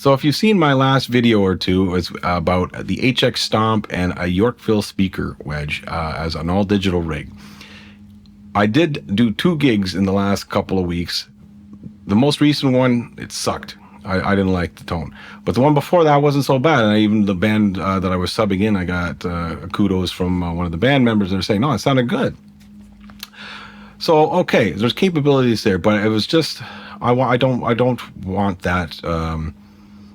So if you've seen my last video or two, it was about the HX Stomp and a Yorkville speaker wedge as an all-digital rig. I did do 2 gigs in the last couple of weeks. The most recent one, it sucked. I didn't like the tone. But the one before that wasn't so bad. And even the band that I was subbing in, I got kudos from one of the band members. They're saying, no, it sounded good. So, okay, there's capabilities there, but it was just, I don't want that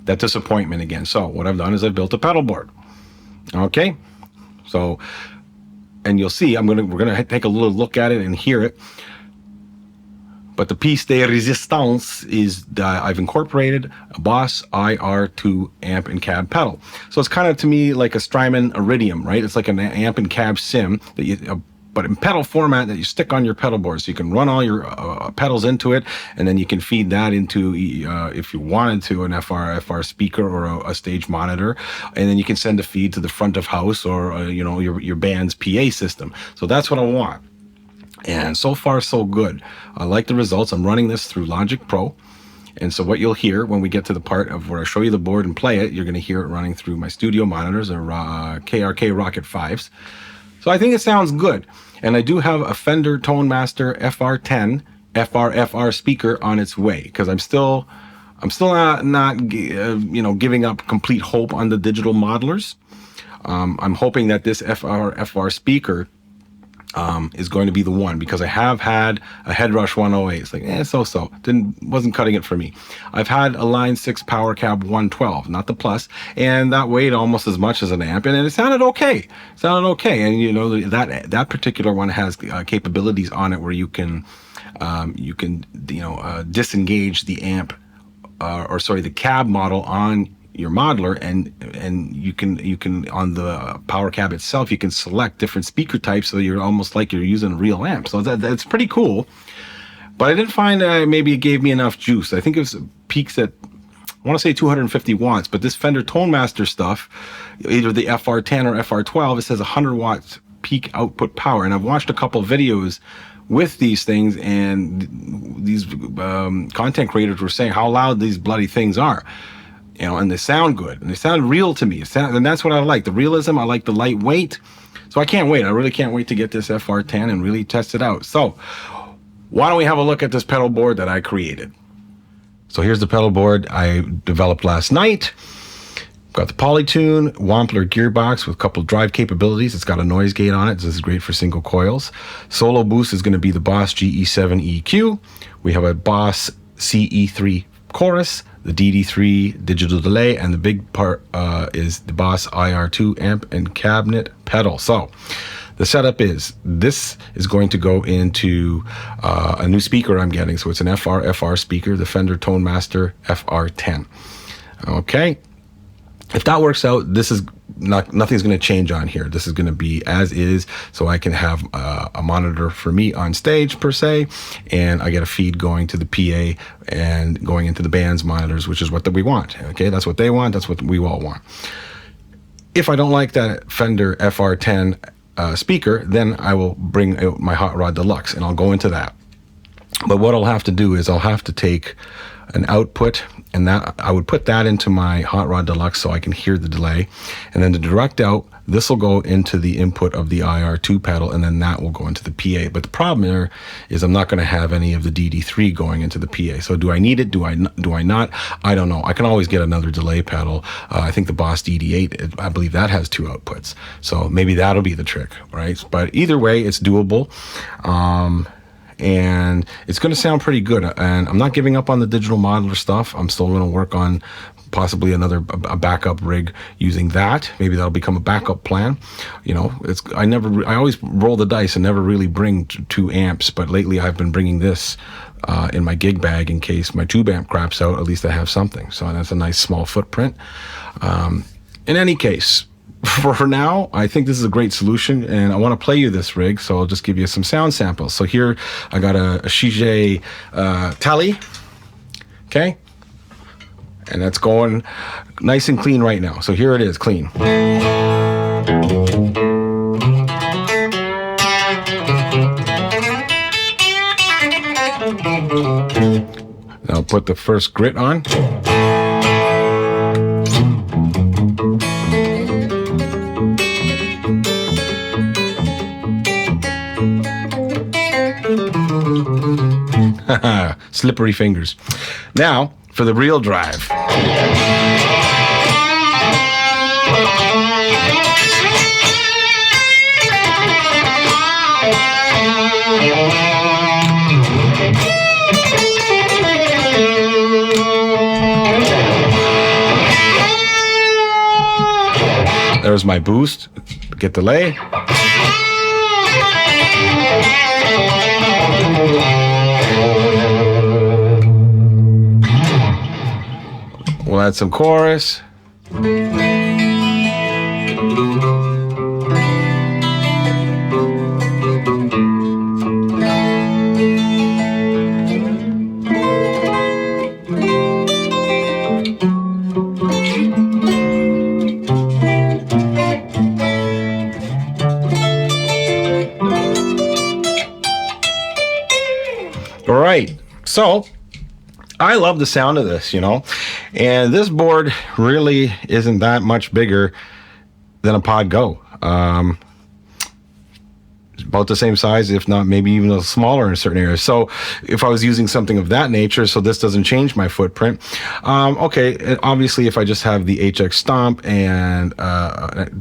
that disappointment again. So what I've done is I've built a pedal board. Okay, so, and you'll see, we're gonna take a little look at it and hear it. But the piece de resistance is that I've incorporated a Boss IR-2 amp and cab pedal. So it's kind of, to me, like a Strymon Iridium, right? It's like an amp and cab sim that you, but in pedal format that you stick on your pedal board. So you can run all your pedals into it, and then you can feed that into, if you wanted to, an FR speaker or a stage monitor, and then you can send a feed to the front of house or your band's PA system. So that's what I want. And so far, so good. I like the results. I'm running this through Logic Pro. And so what you'll hear when we get to the part of where I show you the board and play it, you're going to hear it running through my studio monitors or KRK Rocket 5s. So I think it sounds good. And I do have a Fender Tone Master FR10 FR speaker on its way, because I'm still not giving up complete hope on the digital modelers. I'm hoping that this FR speaker is going to be the one, because I have had a Headrush 108. It's like, so-so. Wasn't cutting it for me. I've had a Line 6 Power Cab 112, not the Plus, and that weighed almost as much as an amp, and it sounded okay. And that particular one has capabilities on it where you can disengage the amp, the cab model on your modeler, and you can on the power cab itself, you can select different speaker types, so you're almost like you're using a real amp. So that's pretty cool. But I didn't find maybe it gave me enough juice. I think it was peaks at, I want to say 250 watts, but this Fender Tone Master stuff, either the FR10 or FR12, it says 100 watts peak output power. And I've watched a couple of videos with these things, and these content creators were saying how loud these bloody things are. And they sound good, and they sound real to me. And that's what I like, the realism. I like the lightweight. So I can't wait. I really can't wait to get this FR10 and really test it out. So why don't we have a look at this pedal board that I created? So here's the pedal board I developed last night. Got the Polytune Wampler gearbox with a couple of drive capabilities. It's got a noise gate on it. This is great for single coils. Solo boost is going to be the Boss GE7 EQ. We have a Boss CE3 chorus, the DD3 digital delay, and the big part is the Boss IR-2 amp and cabinet pedal. So the setup is, this is going to go into a new speaker I'm getting. So it's an FR speaker, the Fender Tone Master FR10. Okay. If that works out, this is nothing's going to change on here. This is going to be as is, so I can have a monitor for me on stage per se, and I get a feed going to the PA and going into the band's monitors, which is what we want. Okay, that's what they want. That's what we all want. If I don't like that Fender FR10 speaker, then I will bring out my Hot Rod Deluxe, and I'll go into that. But what I'll have to do is I'll have to take an output, and that I would put that into my Hot Rod Deluxe so I can hear the delay, and then the direct out, this will go into the input of the IR-2 pedal, and then that will go into the PA. But the problem there is I'm not going to have any of the DD3 going into the PA. So do I need it? Do I not? I don't know. I can always get another delay pedal. I think the Boss DD8, I believe that has 2 outputs. So maybe that'll be the trick, right? But either way, it's doable. And it's going to sound pretty good, and I'm not giving up on the digital modeler stuff. I'm still going to work on possibly a backup rig using that. Maybe that'll become a backup plan. I always roll the dice and never really bring 2 amps, but lately I've been bringing this in my gig bag in case my tube amp craps out. At least I have something. So that's a nice small footprint. In any case, for now, I think this is a great solution, and I want to play you this rig, so I'll just give you some sound samples. So here I got a Shige Tele, okay, and that's going nice and clean right now. So here it is, clean. Now put the first grit on. slippery fingers. Now for the real drive. There's my boost, get delay. We'll add some chorus. All right, so I love the sound of this, you know, and this board really isn't that much bigger than a Pod Go. It's about the same size, if not maybe even a little smaller in certain areas. So if I was using something of that nature, so this doesn't change my footprint. Okay, and obviously if I just have the HX Stomp and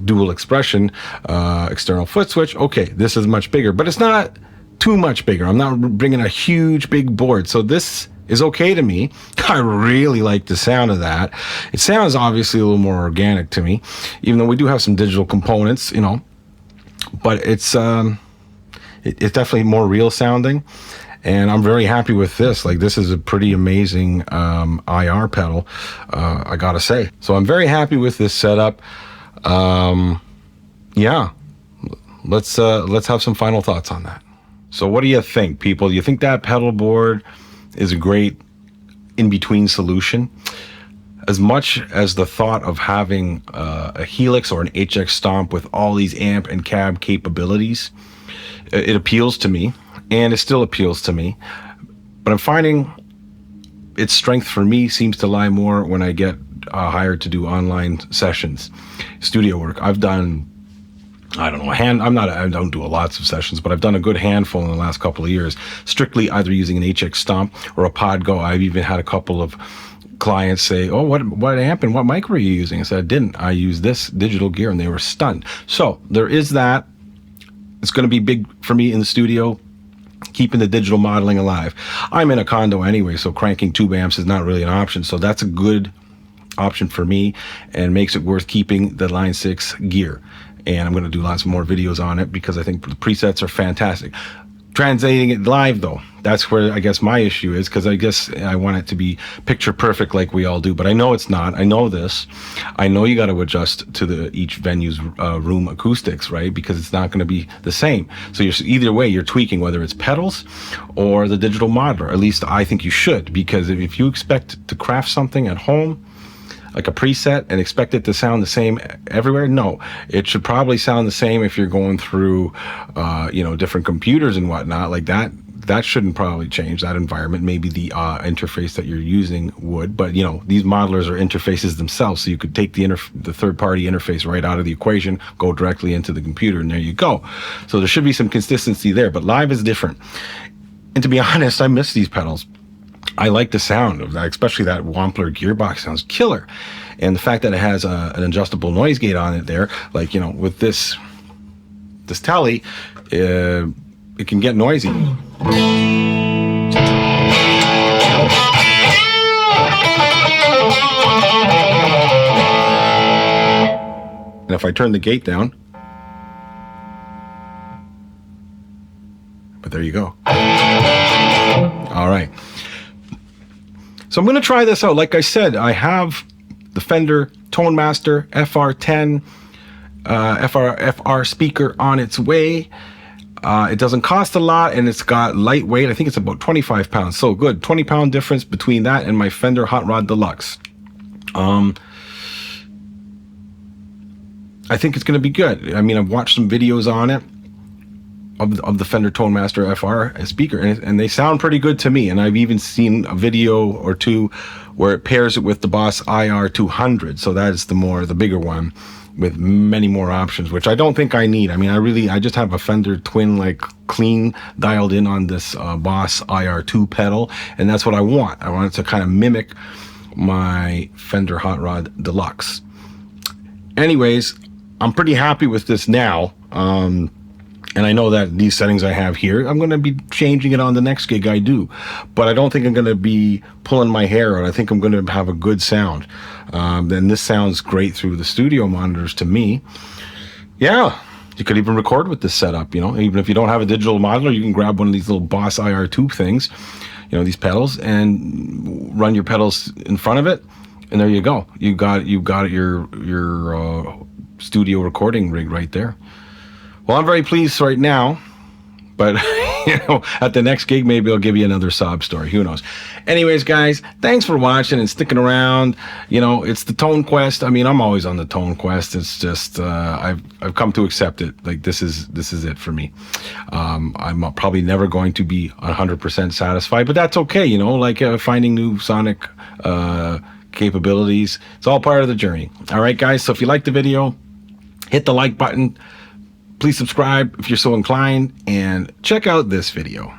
dual expression, external foot switch, okay, this is much bigger, but it's not too much bigger. I'm not bringing a huge big board, so this is okay to me. I really like the sound of that. It sounds obviously a little more organic to me, even though we do have some digital components, you know, but it's definitely more real sounding, and I'm very happy with this. Like, this is a pretty amazing IR pedal, I gotta say. So I'm very happy with this setup. Yeah, let's have some final thoughts on that. So what do you think, people? Do you think that pedal board is a great in-between solution? As much as the thought of having a Helix or an HX Stomp with all these amp and cab capabilities, it appeals to me, and it still appeals to me. But I'm finding its strength for me seems to lie more when I get hired to do online sessions, studio work. I've done, I don't know, I don't do lots of sessions, but I've done a good handful in the last couple of years, strictly either using an HX Stomp or a Pod Go. I've even had a couple of clients say, oh, what amp and what mic were you using? I said, I didn't. I used this digital gear, and they were stunned. So there is that. It's going to be big for me in the studio, keeping the digital modeling alive. I'm in a condo anyway, so cranking tube amps is not really an option. So that's a good option for me and makes it worth keeping the Line 6 gear. And I'm going to do lots more videos on it because I think the presets are fantastic. Translating it live, though, that's where I guess my issue is, because I guess I want it to be picture perfect like we all do, but I know it's not. I know this. I know you got to adjust to each venue's room acoustics, right? Because it's not going to be the same. So either way, you're tweaking, whether it's pedals or the digital modeler. At least I think you should, because if you expect to craft something at home, like a preset, and expect it to sound the same everywhere, no. It should probably sound the same if you're going through, different computers and whatnot. Like that shouldn't probably change that environment. Maybe the interface that you're using would, but these modelers are interfaces themselves, so you could take the third-party interface right out of the equation, go directly into the computer, and there you go. So there should be some consistency there, but live is different. And to be honest, I miss these pedals. I like the sound of that, especially that Wampler gearbox sounds killer. And the fact that it has an adjustable noise gate on it there, like, with this Tele, it can get noisy. And if I turn the gate down, but there you go. All right. So I'm going to try this out. Like I said, I have the Fender Tone Master FR10 FR speaker on its way. It doesn't cost a lot, and it's got lightweight. I think it's about 25 pounds. So good. 20-pound difference between that and my Fender Hot Rod Deluxe. I think it's going to be good. I mean, I've watched some videos on it. of the Fender Tone Master FR speaker, and they sound pretty good to me. And I've even seen a video or two where it pairs it with the Boss IR-200, so that is the bigger one with many more options, which I don't think I need. I mean, I just have a Fender Twin, like, clean dialed in on this Boss IR-2 pedal, and that's what I want. I want it to kind of mimic my Fender Hot Rod Deluxe. Anyways, I'm pretty happy with this now. And I know that these settings I have here, I'm going to be changing it on the next gig I do. But I don't think I'm going to be pulling my hair out. I think I'm going to have a good sound. And this sounds great through the studio monitors to me. Yeah, you could even record with this setup, you know. Even if you don't have a digital modeler, you can grab one of these little Boss IR-2 things, you know, these pedals, and run your pedals in front of it. And there you go. You got your studio recording rig right there. Well, I'm very pleased right now, but you know, at the next gig, maybe I'll give you another sob story. Who knows? Anyways, guys, thanks for watching and sticking around. You know, it's the Tone Quest. I mean, I'm always on the Tone Quest. It's just I've come to accept it. Like, this is it for me. I'm probably never going to be 100% satisfied, but that's okay. You know, like finding new sonic capabilities. It's all part of the journey. All right, guys. So if you liked the video, hit the like button. Please subscribe if you're so inclined, and check out this video.